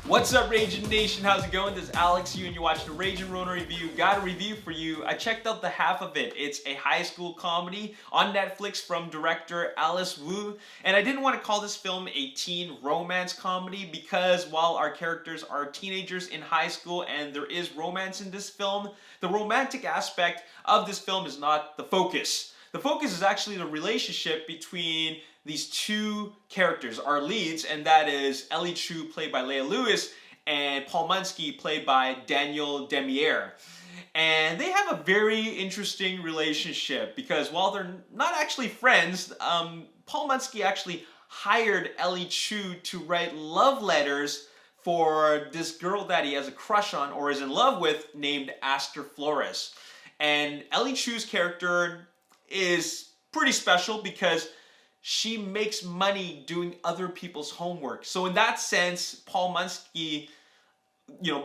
What's up, Ragin Nation? How's it going? This is Alex here, and you're watching the Ragin Ronin review. Got a review for you. I checked out the half of it. It's a high school comedy on Netflix from director Alice Wu. And I didn't want to call this film a teen romance comedy because while our characters are teenagers in high school and there is romance in this film, the romantic aspect of this film is not the focus. The focus is actually the relationship between these two characters, our leads, and that is Ellie Chu, played by Leah Lewis, and Paul Munsky, played by Daniel Demiere. And they have a very interesting relationship because while they're not actually friends, Paul Munsky actually hired Ellie Chu to write love letters for this girl that he has a crush on or is in love with named Aster Flores. And Ellie Chu's character is pretty special because she makes money doing other people's homework. So in that sense, Paul Munsky,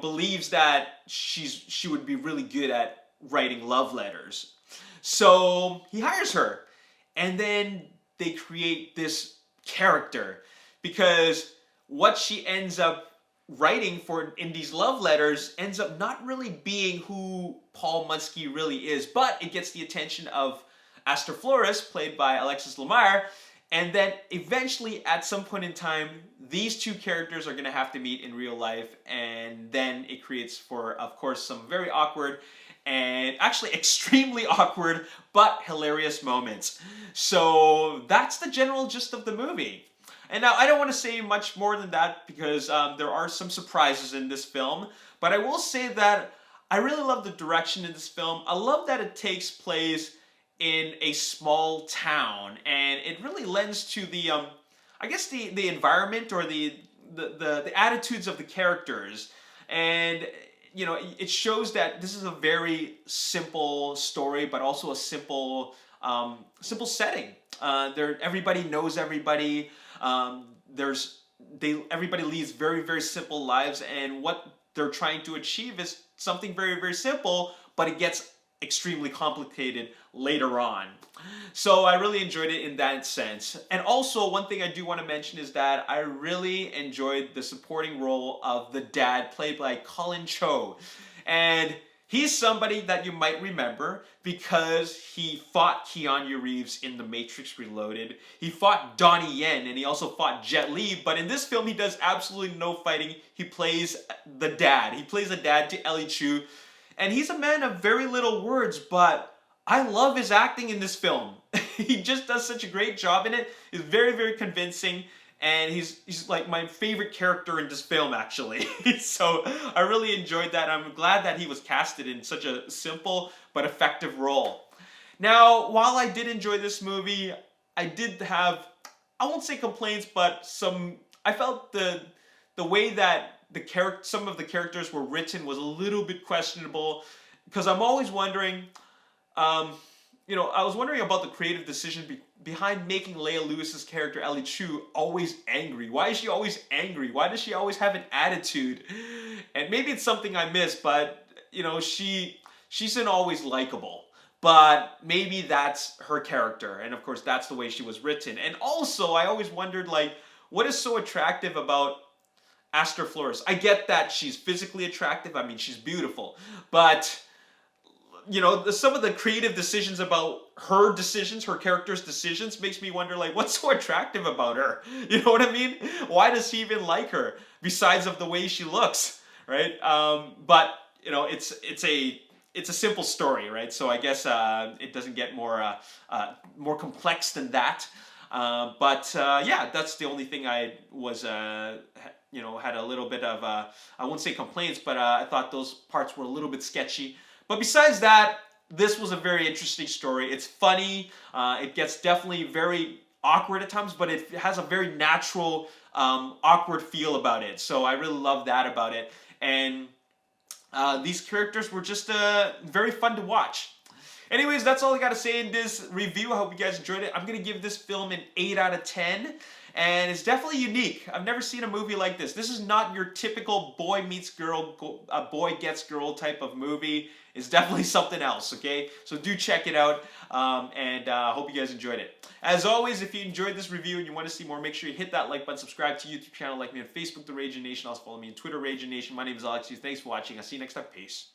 believes that she would be really good at writing love letters. So he hires her, and then they create this character because what she ends up writing for in these love letters ends up not really being who Paul Munsky really is, but it gets the attention of Aster Flores, played by Alexis Lemire, and then eventually at some point in time, these two characters are going to have to meet in real life, and then it creates for, of course, some very awkward and actually extremely awkward but hilarious moments. So that's the general gist of the movie. And now I don't want to say much more than that because there are some surprises in this film, but I will say that I really love the direction in this film. I love that it takes place in a small town, and it really lends to the I guess the environment or the attitudes of the characters. And it shows that this is a very simple story, but also a simple setting. Everybody knows everybody. Everybody leads very, very simple lives, and what they're trying to achieve is something very, very simple, but it gets extremely complicated later on. So I really enjoyed it in that sense. And also, one thing I do want to mention is that I really enjoyed the supporting role of the dad, played by Colin Cho. And he's somebody that you might remember because he fought Keanu Reeves in The Matrix Reloaded. He fought Donnie Yen, and he also fought Jet Li. But in this film, he does absolutely no fighting. He plays the dad. He plays the dad to Ellie Chu. And he's a man of very little words, but I love his acting in this film. He just does such a great job in it. He's very, very convincing, and he's like my favorite character in this film, actually. So I really enjoyed that. I'm glad that he was casted in such a simple but effective role. Now, while I did enjoy this movie, I did have, I won't say complaints, but I felt the way that some of the characters were written was a little bit questionable, because I'm always wondering, I was wondering about the creative decision behind making Leah Lewis's character Ellie Chu always angry. Why is she always angry? Why does she always have an attitude? And maybe it's something I missed, but she's not always likable. But maybe that's her character, and of course that's the way she was written. And also, I always wondered, what is so attractive about Aster Flores? I get that she's physically attractive. I mean, she's beautiful. But, some of the creative decisions about her character's decisions, makes me wonder, what's so attractive about her? You know what I mean? Why does he even like her, besides of the way she looks, right? But, it's a simple story, right? So I guess it doesn't get more complex than that. Yeah, that's the only thing I was had a little bit of, I won't say complaints, but I thought those parts were a little bit sketchy. But besides that, this was a very interesting story. It's funny. It gets definitely very awkward at times, but it has a very natural, awkward feel about it. So I really love that about it. And these characters were just very fun to watch. Anyways, that's all I got to say in this review. I hope you guys enjoyed it. I'm going to give this film an 8 out of 10. And it's definitely unique. I've never seen a movie like this. This is not your typical boy meets girl, boy gets girl type of movie. is definitely something else, okay? So do check it out, and hope you guys enjoyed it. As always, if you enjoyed this review and you want to see more, make sure you hit that like button, subscribe to YouTube channel, like me on Facebook, The Ragin Nation, also follow me on Twitter, Ragin Nation. My name is Alex. Thanks for watching. I'll see you next time. Peace.